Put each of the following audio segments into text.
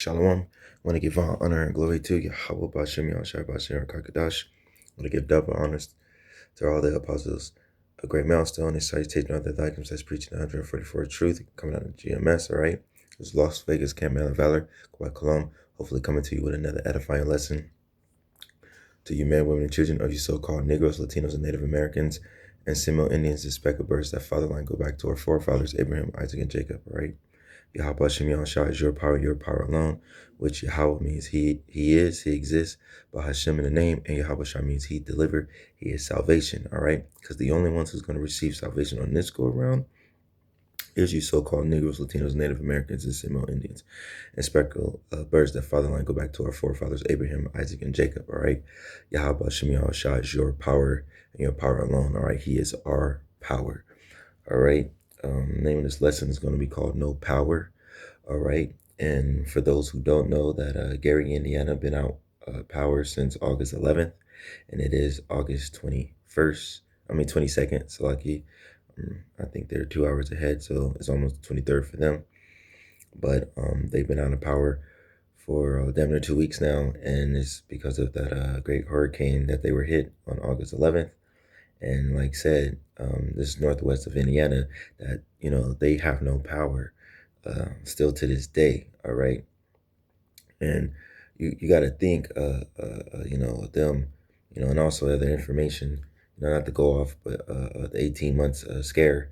Shalom. I want to give all honor and glory to Yahweh Bashem Yahshua Bashem Kakadash. I want to give double honors to all the apostles. A great milestone is citation of the items that's preaching 144 truth coming out of GMS, all right? It's Las Vegas Camp Man of Valor, Kwai Kolom. Hopefully coming to you with another edifying lesson to you men, women, and children of you so-called Negroes, Latinos, and Native Americans, and Seminole Indians and speckled birds. That fatherland go back to our forefathers, Abraham, Isaac, and Jacob, all right? Yahweh Hashem Yahushua is your power alone, which Yahweh means he is, he exists, but Hashem in the name, and Yahweh Shah means he delivered, he is salvation, all right? Because the only ones who's going to receive salvation on this go around is you so-called Negroes, Latinos, Native Americans, and Seminole Indians, and speckled birds. That fatherland go back to our forefathers, Abraham, Isaac, and Jacob, all right? Yahweh Hashem Yahushua is your power and your power alone, all right? He is our power, all right? Name of this lesson is going to be called No Power. All right. And for those who don't know that Gary, Indiana, been out power since August 11th, and it is August 22nd. So lucky. I think they're 2 hours ahead, so it's almost the 23rd for them. But they've been out of power for damn near 2 weeks now, and it's because of that great hurricane that they were hit on August 11th. And like said, this is northwest of Indiana, that, they have no power still to this day, all right? And you got to think, them, and also other information, not to go off, but the 18 months scare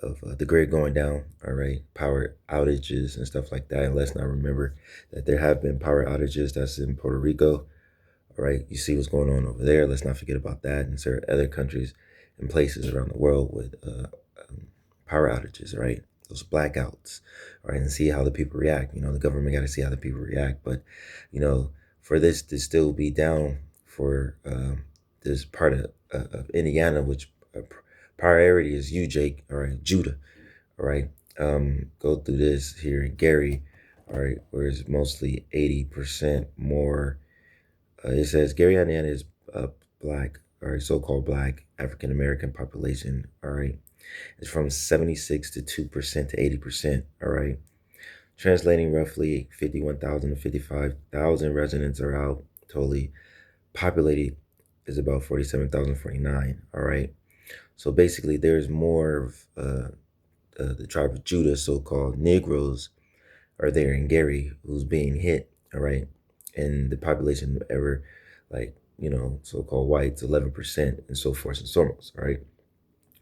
of the grid going down, all right, power outages and stuff like that. And let's not remember that there have been power outages that's in Puerto Rico, all right? You see what's going on over there. Let's not forget about that. And there are other countries and places around the world with power outages, right? Those blackouts, right? And see how the people react. The government got to see how the people react. But, for this to still be down for this part of Indiana, which priority is you, Jake, all right, Judah, all right? Go through this here in Gary, all right, where it's mostly 80% more. It says Gary, Indiana is black, all right, so-called black African American population, all right. It's from 76 to 2% to 80%, all right. Translating roughly 51,000 to 55,000 residents are out totally. Populated is about 47,049, all right. So basically there's more of the tribe of Judah, so-called Negroes, are there in Gary who's being hit, all right. And the population ever, like, so-called whites, 11%, and so forth and so on, all right.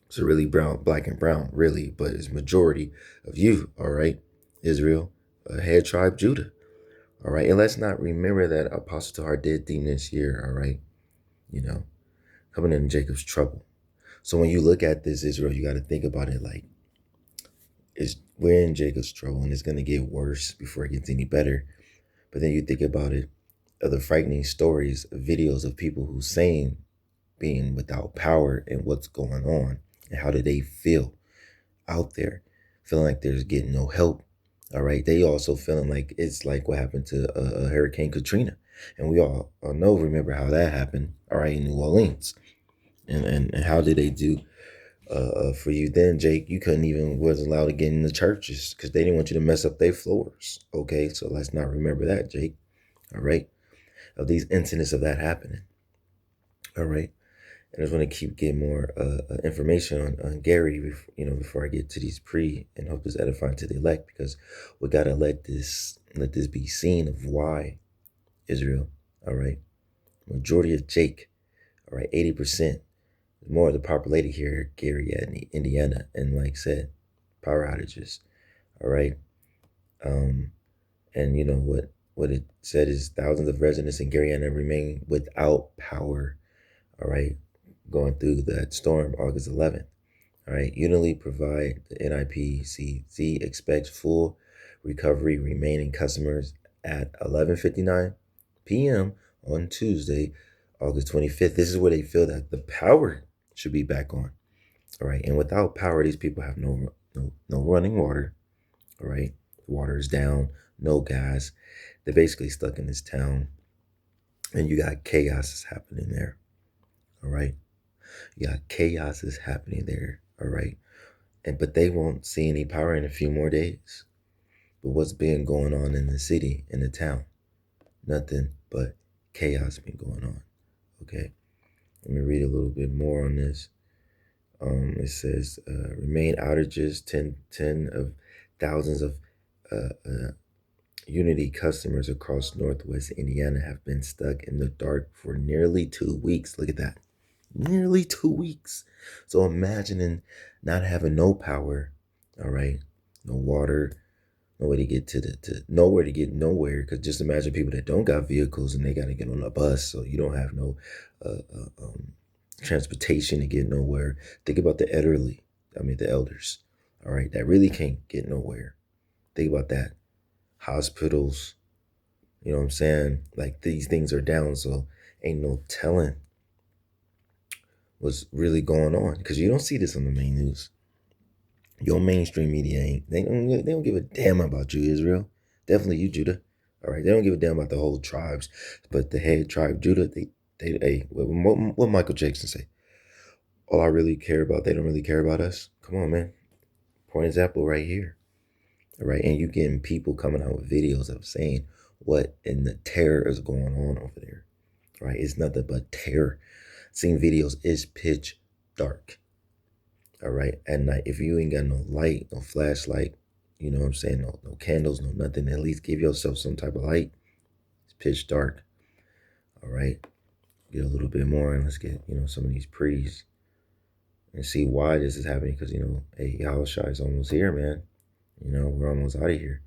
So really brown, black and brown, really, but it's majority of you, all right, Israel, head tribe Judah, all right. And let's not remember that Apostle Tahar did thing this year, all right, coming in Jacob's trouble. So when you look at this, Israel, you got to think about it like, we're in Jacob's trouble, and it's going to get worse before it gets any better. But then you think about it, other frightening stories, videos of people who saying being without power and what's going on, and how do they feel out there, feeling like there's getting no help, all right? They also feeling like it's like what happened to Hurricane Katrina. And we all remember how that happened, all right, in New Orleans. And how did they do for you then, Jake? You wasn't allowed to get in the churches because they didn't want you to mess up their floors, okay? So let's not remember that, Jake, all right? Of these incidents of that happening, all right? And I just want to keep getting more information on Gary, before I get to these and hope it's edifying to the elect, because we got to let this be seen of why Israel, all right? Majority of Jake, all right, 80%, more of the populated here, Gary, Indiana, and like I said, power outages, all right? And what it said is thousands of residents in Gary, Indiana remain without power, all right, going through that storm August 11th. All right, Unily provide the NIPCC expects full recovery remaining customers at 11:59 p.m. on Tuesday, August 25th. This is where they feel that the power should be back on. All right, and without power, these people have no running water. All right, the water is down, no gas. They're basically stuck in this town, and you got chaos is happening there. All right. Yeah, chaos is happening there, all right? But they won't see any power in a few more days But what's been going on in the city, in the town? Nothing but chaos been going on. Okay. Let me read a little bit more on this. It says, remain outages, 10 of thousands of uh, uh, Unity customers across Northwest Indiana have been stuck in the dark for nearly 2 weeks. Look at that. Nearly 2 weeks. So imagining not having no power, all right, no water, no way to get to nowhere to get nowhere. Because just imagine people that don't got vehicles and they got to get on a bus, so you don't have no transportation to get nowhere. Think about the elderly. The elders. All right, that really can't get nowhere. Think about that. Hospitals. You know what I'm saying? Like these things are down, so ain't no telling what's really going on because you don't see this on the main news. Your mainstream media ain't. They don't give a damn about you, Israel. Definitely you, Judah. All right, they don't give a damn about the whole tribes, but the head tribe, Judah. Hey, what Michael Jackson say? All I really care about, they don't really care about us. Come on, man. Point example right here. All right, and you getting people coming out with videos of saying what in the terror is going on over there. Right, it's nothing but terror. Seeing videos is pitch dark. All right, at night, if you ain't got no light, no flashlight, you know what I'm saying, no candles, no nothing, at least give yourself some type of light. It's pitch dark. All right, get a little bit more and let's get some of these pre's and see why this is happening. Because hey, Yahushua is almost here, man. We're almost out of here.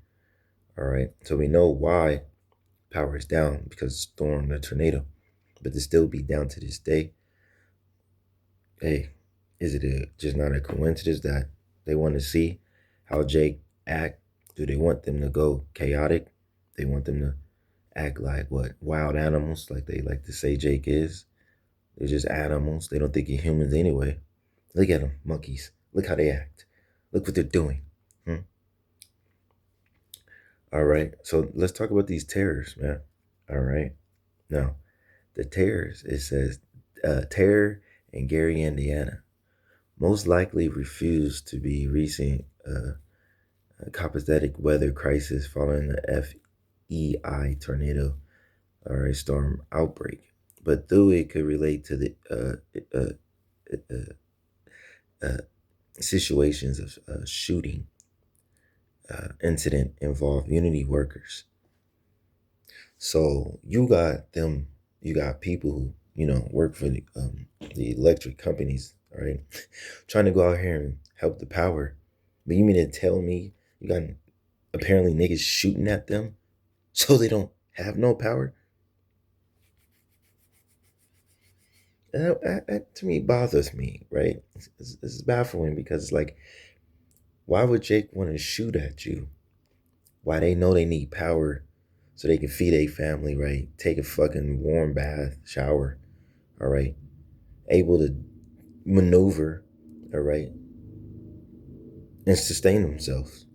All right, so we know why power is down, because storm, the tornado, but to still be down to this day. Hey, is it just not a coincidence that they want to see how Jake act? Do they want them to go chaotic? They want them to act like what? Wild animals, like they like to say Jake is. They're just animals. They don't think you're humans anyway. Look at them, monkeys. Look how they act. Look what they're doing. All right, so let's talk about these terrors, man. All right. Now, the terrors, it says terror in Gary, Indiana. Most likely refused to be recent copacetic weather crisis following the FEI tornado or a storm outbreak. But though it could relate to the situations of shooting incident involve Unity workers. So you got people who work for the electric companies, all right, trying to go out here and help the power. But you mean to tell me you got apparently niggas shooting at them so they don't have no power? That to me bothers me, right? It's baffling because it's like, why would Jake want to shoot at you? Why? They know they need power so they can feed a family, right? Take a fucking warm bath, shower, all right? Able to maneuver, all right? And sustain themselves.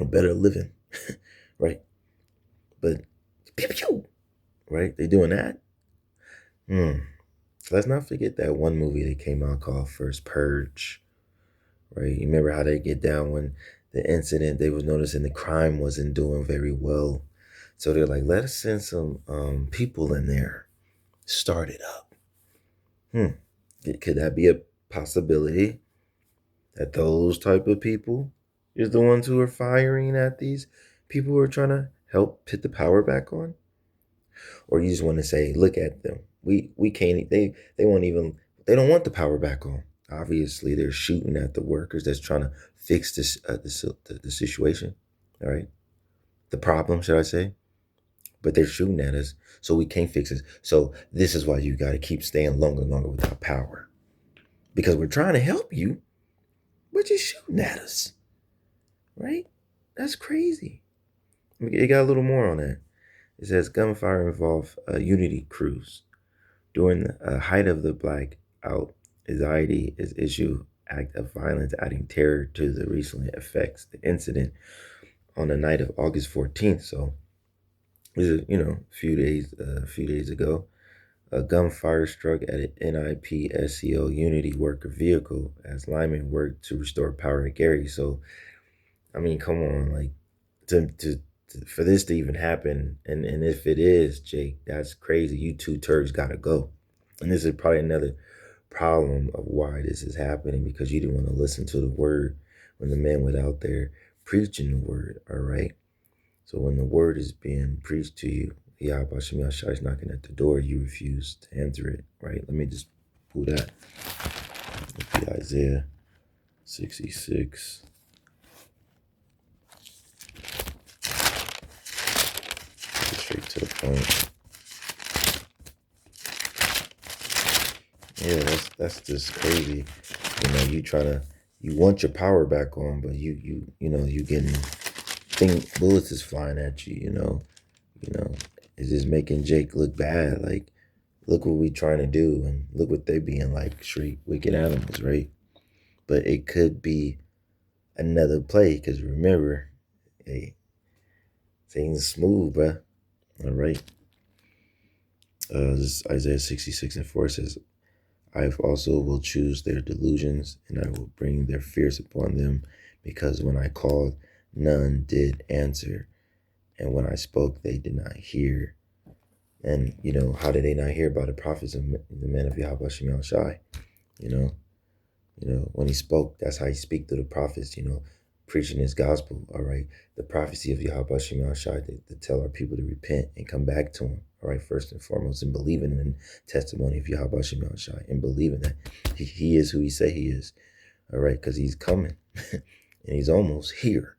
A better living, right? But, pew, pew, right? They doing that? Let's not forget that one movie that came out called First Purge, right? You remember how they get down when the incident, they was noticing the crime wasn't doing very well. So they're like, let us send some people in there. Start it up. Could that be a possibility? That those type of people is the ones who are firing at these people who are trying to help put the power back on? Or you just want to say, look at them. We can't, they won't even, they don't want the power back on. Obviously, they're shooting at the workers that's trying to fix this the situation, all right? The problem, should I say? But they're shooting at us, so we can't fix it. So this is why you got to keep staying longer and longer without power. Because we're trying to help you, but you're shooting at us, right? That's crazy. It got a little more on that. It says gunfire involved Unity crews. During the height of the blackout, anxiety is issue act of violence, adding terror to the recent effects. The incident on the night of August 14th. So this is a few days ago. A gunfire struck at an NIPSCO Unity worker vehicle as linemen worked to restore power to Gary. So, I mean, come on, like for this to even happen, and if it is, Jake, that's crazy. You two Turks gotta go. And this is probably another problem of why this is happening, because you didn't want to listen to the word when the man went out there preaching the word, all right? So when the word is being preached to you, Yahweh Shem Yahshai is knocking at the door, you refuse to answer it, right? Let me just pull that. It'll be Isaiah 66. Straight to the point. Yeah, that's just crazy. You want your power back on, but you getting bullets is flying at you, you know, it's just making Jake look bad. Like, look what we trying to do, and look what they being like, straight wicked animals, right? But it could be another play, because remember, hey, things smooth, bruh. All right. This Isaiah 66:4 says, I also will choose their delusions, and I will bring their fears upon them, because when I called, none did answer, and when I spoke, they did not hear. And, how did they not hear about the prophets of the men of Yahweh Shem Yahshai? You know, when he spoke, that's how he speak to the prophets, preaching his gospel, all right? The prophecy of Yahweh Shem Yahshai to tell our people to repent and come back to him, all right? First and foremost, and believing in the testimony of Yahweh Shem Yahshai, and believing that he is who he say he is, all right? Because he's coming, and he's almost here,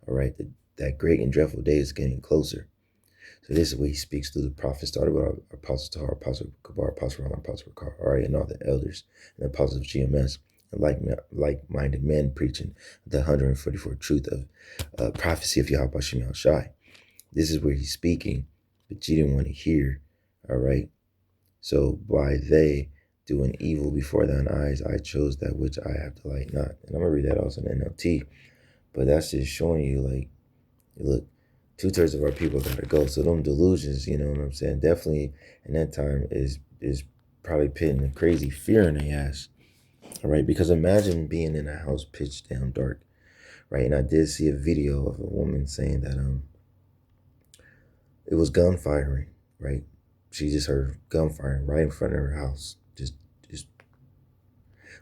all right? That great and dreadful day is getting closer. So this is where he speaks through the prophets, started with our Apostle Tahar, Apostle Kabar, Apostle Ron, Apostle Rikar, all right, and all the elders and apostles of GMS, and like-minded men preaching the 144 truth of prophecy of Yahweh Shem Yahshai. This is where he's speaking, but you didn't want to hear, all right? So by they doing evil before thine eyes, I chose that which I have delight not. And I'm going to read that also in NLT, but that's just showing you, like, look, 2/3 of our people gotta go. So them delusions, you know what I'm saying, definitely in that time is probably putting a crazy fear in their ass. All right, because imagine being in a house pitch down dark, right? And I did see a video of a woman saying that it was gunfiring, right? She just heard gunfiring right in front of her house. Just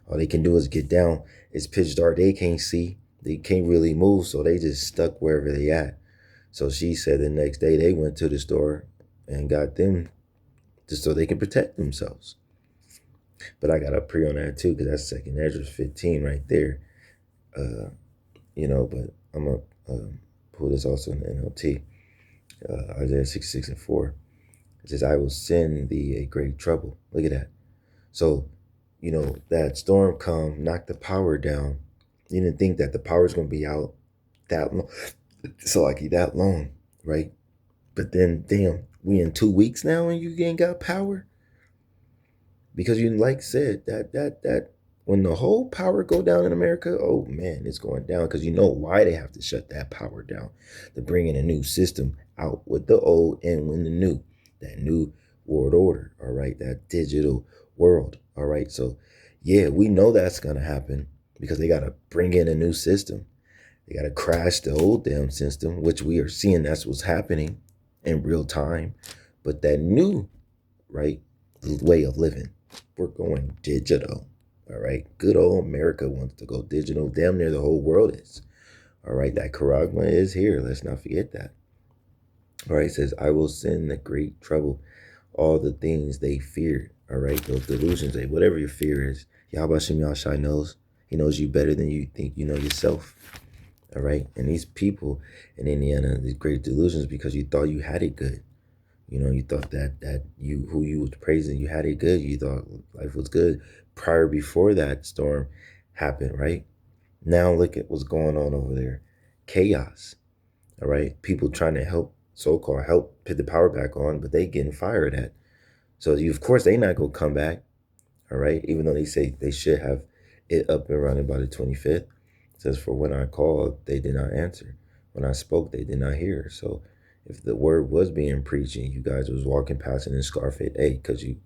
all they can do is get down. It's pitch dark. They can't see. They can't really move, so they just stuck wherever they at. So she said the next day they went to the store and got them just so they can protect themselves. But I got a pre on that too, because that's 2nd Ezra 15 right there. But I'm going to pull this also in the NLT. Isaiah 66:4. It says, I will send thee a great trouble. Look at that. So, that storm come, knock the power down. You didn't think that the power's going to be out that long. So like that long, right? But then, damn, we in 2 weeks now and you ain't got power? Because you like said that when the whole power go down in America, oh man, it's going down, because you know why they have to shut that power down. They're bringing a new system out with the old and with the new, that new world order, all right? That digital world, all right? So yeah, we know that's going to happen, because they got to bring in a new system. They got to crash the old damn system, which we are seeing that's what's happening in real time. But that new, right, way of living, we're going digital, all right? Good old America wants to go digital. Damn near the whole world is, all right? That charagma is here. Let's not forget that. All right, it says, I will send the great trouble, all the things they feared, all right? Those delusions, whatever your fear is, Yahweh Shem Yahshai knows. He knows you better than you think you know yourself. All right. And these people in Indiana, these great delusions, because you thought you had it good. You thought that who you was praising, you had it good. You thought life was good before that storm happened, right? Now look at what's going on over there. Chaos. All right. People trying to so-called help put the power back on, but they getting fired at. So of course they not gonna come back. All right. Even though they say they should have it up and running by the 25th. It says, for when I called, they did not answer. When I spoke, they did not hear. So if the word was being preached and you guys was walking past it in Scarface, hey, because you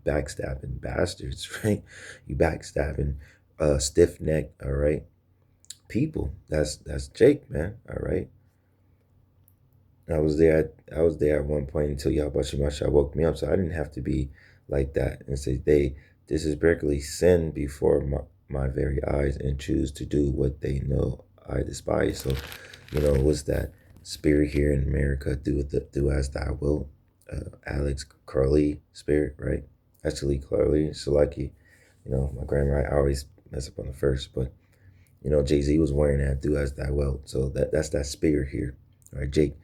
backstabbing bastards, right? You backstabbing stiff neck, all right? People, that's Jake, man, all right? I was there at one point until Yahweh woke me up, so I didn't have to be like that and say they this is basically sin before my very eyes and choose to do what they know I despise. So, what's that spirit here in America? Do as thou wilt. Alex Carly spirit, right? Actually, Carly Salaki. My grandma. I always mess up on the first, but Jay-Z was wearing that "Do as Thou Wilt." So that's that spirit here. All right, Jake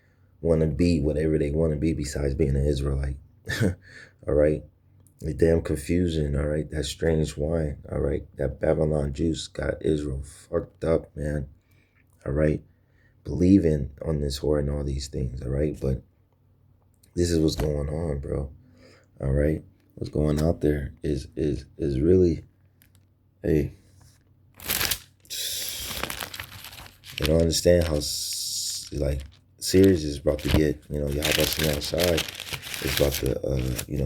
want to be whatever they want to be besides being an Israelite. All right. The damn confusion, all right, that strange wine, all right, that Babylon juice got Israel fucked up, man, all right, believing on this whore and all these things, all right, but this is what's going on, bro, all right, what's going out there is really, hey, you don't understand how like serious it's about to get. Yahweh outside is about to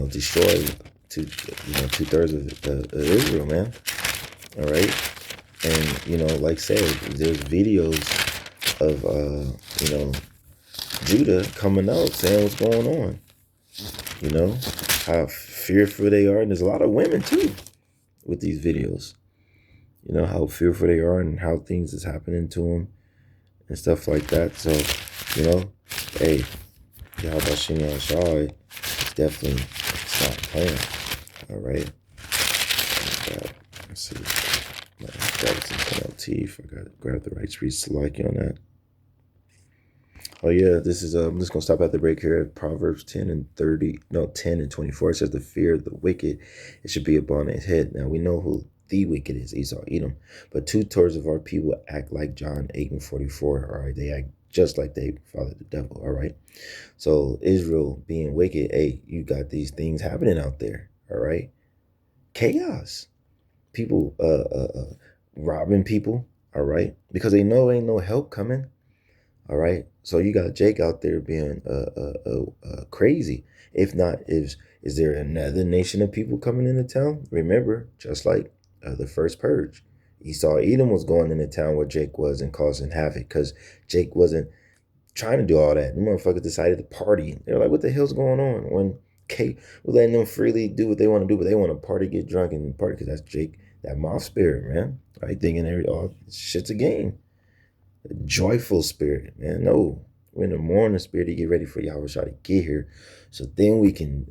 destroy two-thirds of Israel, man. All right, and like I said, there's videos of Judah coming out saying what's going on. How fearful they are, and there's a lot of women too with these videos. How fearful they are and how things is happening to them and stuff like that. So, hey, Yahweh Shai is definitely not playing. All right. Let's see. That was an NLT. Forgot to grab the right street select on that. Oh yeah, this is I'm just gonna stop at the break here at Proverbs 10 and 24. It says the fear of the wicked, it should be upon his head. Now we know who the wicked is, Esau, Edom. But 2/3 of our people act like John 8 and 44. All right, they act just like they follow the devil. All right. So Israel being wicked, hey, you got these things happening out there. All right. Chaos. People robbing people, all right, because they know ain't no help coming. All right, so you got Jake out there being crazy. If not, is there another nation of people coming into town? Remember, just like the first purge, Esau Edom was going into town where Jake was and causing havoc because Jake wasn't trying to do all that. The motherfuckers decided to party. They're like, what the hell's going on? When we're letting them freely do what they want to do, but they want to party, get drunk, and party because that's Jake, that moth spirit, man. Right? Thinking shit's a game. Joyful spirit, man. No, we're in the morning spirit to get ready for Yahweh Shah to get here, so then we can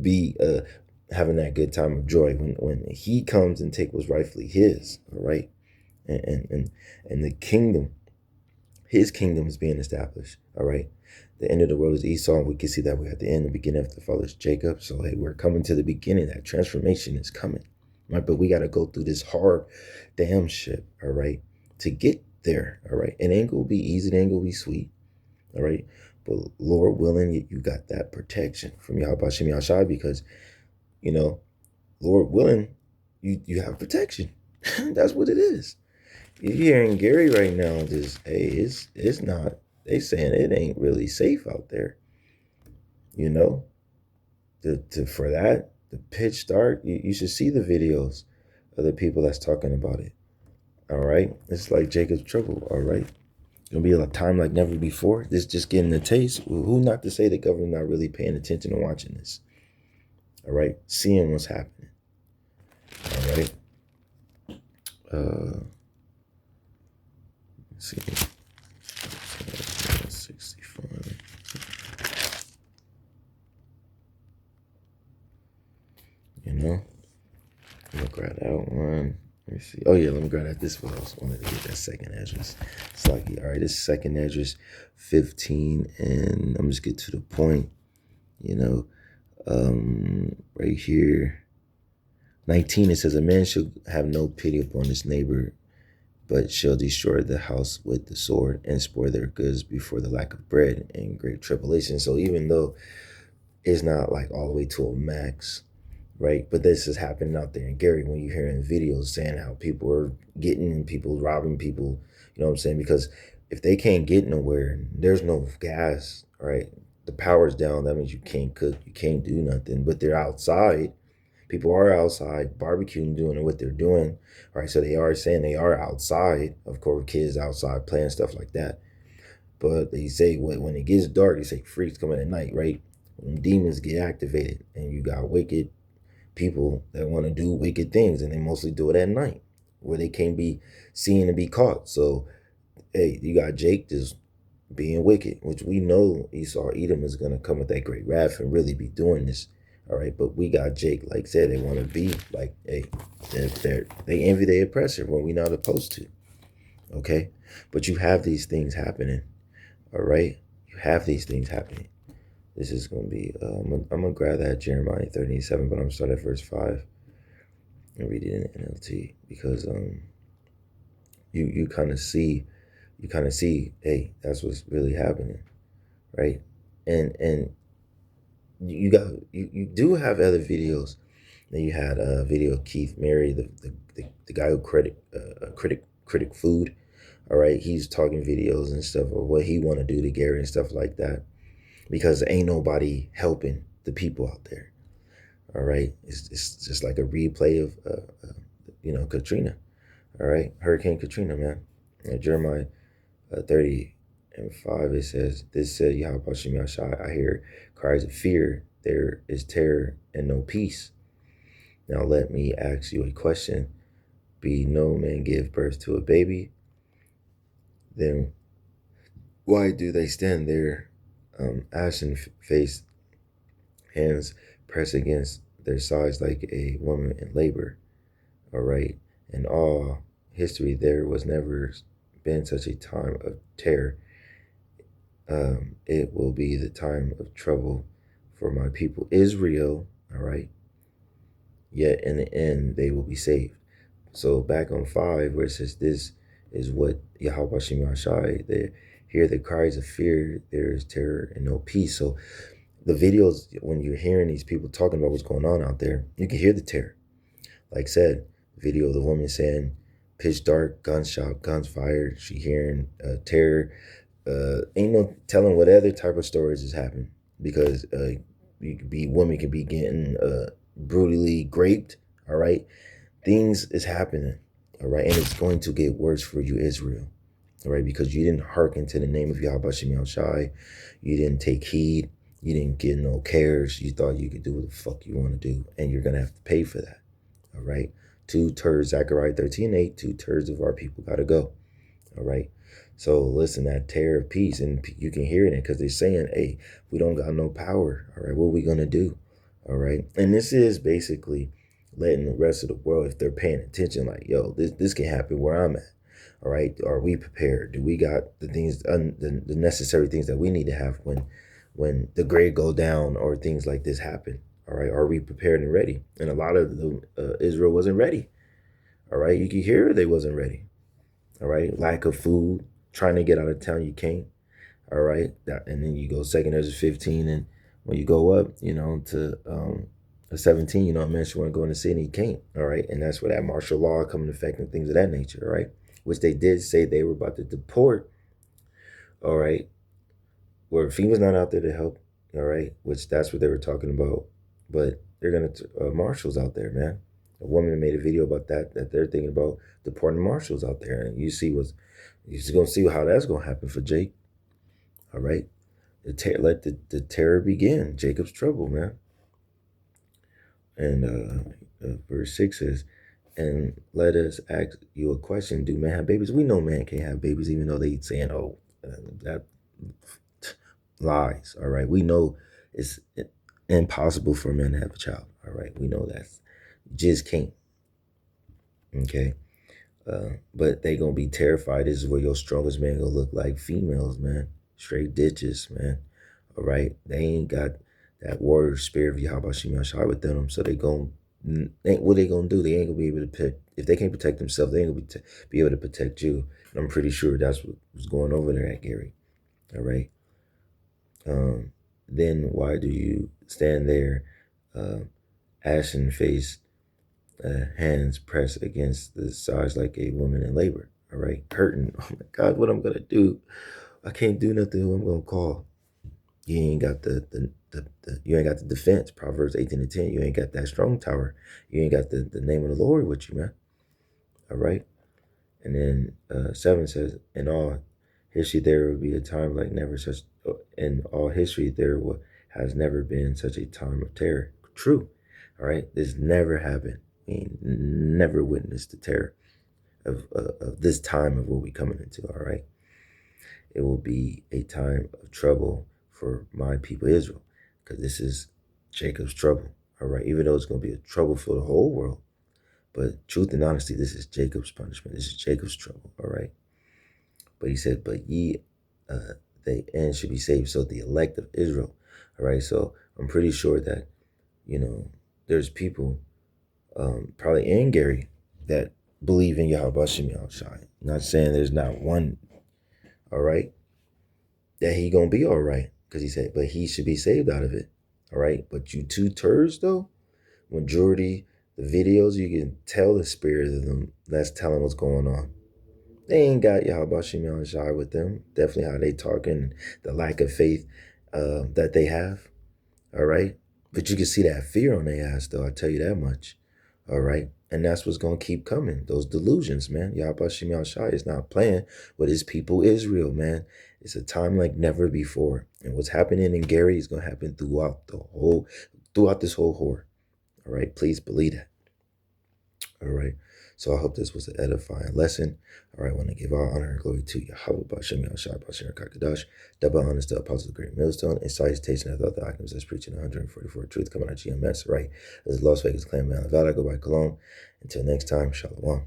be having that good time of joy when He comes and take what's rightfully His. All right, and the kingdom, His kingdom is being established. All right, the end of the world is Esau, and we can see that we're at the end. The beginning of the father is Jacob. So hey, we're coming to the beginning. That transformation is coming, right? But we got to go through this hard damn shit. All right, to get there. All right, it ain't gonna be easy, it ain't gonna be sweet. All right, but Lord willing, you got that protection from Yahweh Shem Yahshai because Lord willing, you have protection. That's what it is. You're hearing Gary right now. Just hey, it's not. They saying it ain't really safe out there. For that the pitch dark. You should see the videos of the people that's talking about it. All right, it's like Jacob's trouble. All right, gonna be a time like never before. This just getting a taste. Who not to say the government not really paying attention and watching this? All right, seeing what's happening. All right. Let's see. 65. I'm gonna grab that one. Let me see. Oh yeah, let me grab that. This one I also wanted to get that second address. It's like, all right, this second address 15, and I'm just get to the point. Right here, 19. It says a man shall have no pity upon his neighbor, but shall destroy the house with the sword and spoil their goods before the lack of bread and great tribulation. So even though it's not like all the way to a max, right? But this is happening out there in Gary when you're hearing videos saying how people are getting people, robbing people, you know what I'm saying? Because if they can't get nowhere, there's no gas, right? The power's down, that means you can't cook, you can't do nothing, but they're outside. People are outside barbecuing, doing what they're doing, right? So they are saying they are outside, of course, kids outside playing stuff like that. But they say when it gets dark, they say freaks coming at night, right? When demons get activated, and you got wicked people that want to do wicked things, and they mostly do it at night, where they can't be seen and be caught. So, hey, you got Jake just being wicked, which we know Esau Edom is gonna come with that great wrath and really be doing this. All right, but we got Jake, like I said, they want to be like, hey, they envy their oppressor when we not supposed to. Okay, but you have these things happening. All right, you have these things happening. This is going to be, I'm going to grab that Jeremiah 37, but I'm going to start at verse 5 and read it in NLT because you kind of see, hey, that's what's really happening, right? And you do have other videos. Then you had a video of Keith Mary, the guy who critic food. All right, he's talking videos and stuff of what he want to do to Gary and stuff like that, because ain't nobody helping the people out there. All right, it's just like a replay of Katrina. All right, Hurricane Katrina, man. Jeremiah 30:5, it says, "This said Yahweh Shem Yahshai, I hear cries of fear. There is terror and no peace. Now let me ask you a question. Be no man give birth to a baby? Then why do they stand there, ashen face, hands pressed against their sides like a woman in labor?" All right. In all history, there was never been such a time of terror. It will be the time of trouble for my people Israel. All right. Yet in the end, they will be saved. So back on 5, where it says, "This is what Yahweh Shem Yahshai, they hear the cries of fear, there is terror and no peace." So the videos, when you're hearing these people talking about what's going on out there, you can hear the terror. Like I said, video of the woman saying, pitch dark, gunshot, guns fired. She hearing terror. Ain't no telling what other type of stories is happening, because women could be getting brutally raped. All right, things is happening. All right, and it's going to get worse for you, Israel. All right, because you didn't hearken to the name of Yahweh Shem Yahshai. You didn't take heed. You didn't get no cares. You thought you could do what the fuck you want to do, and you're gonna have to pay for that. All right, 2/3, Zechariah 13:8, 2/3 of our people gotta go. All right, so listen, that terror of peace, and you can hear it because they're saying, hey, we don't got no power. All right, what are we gonna do? All right, and this is basically letting the rest of the world, if they're paying attention, like, yo, this can happen where I'm at. All right, are we prepared? Do we got the things, the necessary things that we need to have when the grade go down or things like this happen? All right, are we prepared and ready? And a lot of Israel wasn't ready. All right, you can hear they wasn't ready. All right, lack of food, trying to get out of town, you can't. All right, and then you go 2 Ezra 15, and when you go up, to 17, a man should want to go in the city, he can't. All right, and that's where that martial law come into effect and things of that nature. All right, which they did say they were about to deport. All right, where FEMA's not out there to help. All right, which that's what they were talking about. But they're gonna marshals out there, man. A woman made a video about that they're thinking about deporting marshals out there, and you're just gonna see how that's gonna happen for Jake. All right, let the terror begin. Jacob's trouble, man. And verse 6 says, "And let us ask you a question: Do men have babies?" We know man can't have babies, even though they saying, "Oh, that lies." All right, we know it's impossible for men to have a child. All right, we know that. Just can't. Okay, but they gonna be terrified. This is where your strongest man gonna look like females, man. Straight ditches, man. All right, they ain't got that warrior spirit of Yahweh Shem Yahshai within them, so what they gonna do? They ain't gonna be able to protect. If they can't protect themselves, they ain't gonna be able to protect you. And I'm pretty sure that's what was going over there at Gary. All right. Then why do you stand there, ashen face, hands pressed against the sides like a woman in labor? All right, hurting. Oh my God, what I'm gonna do? I can't do nothing. Who I'm gonna call? You ain't got you ain't got the defense. Proverbs 18:10. You ain't got that strong tower. You ain't got the name of the Lord with you, man. All right. And then 7 says, "In all history there will be a time like never such in all history has never been such a time of terror. True. All right. This never happened. We never witnessed the terror of this time of what we coming into. All right. It will be a time of trouble for my people Israel, because this is Jacob's trouble. All right. Even though it's going to be a trouble for the whole world, but truth and honesty, this is Jacob's punishment. This is Jacob's trouble. All right. But he said, but ye, they end should be saved. So the elect of Israel. All right. So I'm pretty sure that, there's people, probably in Gary, that believe in Yahweh Shem Yahushai. Not saying there's not one, all right, that he gonna be all right. Because he said, but he should be saved out of it. All right. But you two turds though, majority, the videos, you can tell the spirit of them that's telling what's going on. They ain't got Yahweh Shem Yahushai with them. Definitely how they talking, the lack of faith that they have. All right. But you can see that fear on their ass, though. I tell you that much. All right. And that's what's going to keep coming. Those delusions, man. Yahweh Shem Yahushai is not playing with his people, Israel, man. It's a time like never before. And what's happening in Gary is going to happen throughout this whole whore. All right. Please believe that. All right. So I hope this was an edifying lesson. All right. I want to give all honor and glory to Yahweh Bashem Yahushua Bashem Kakadash. Double honors to Apostles of the Great Millstone. And salutation of the other items that's preaching 144 truth coming out of GMS. Right. This is Las Vegas Clan Man. I go by Cologne. Until next time, Shalom.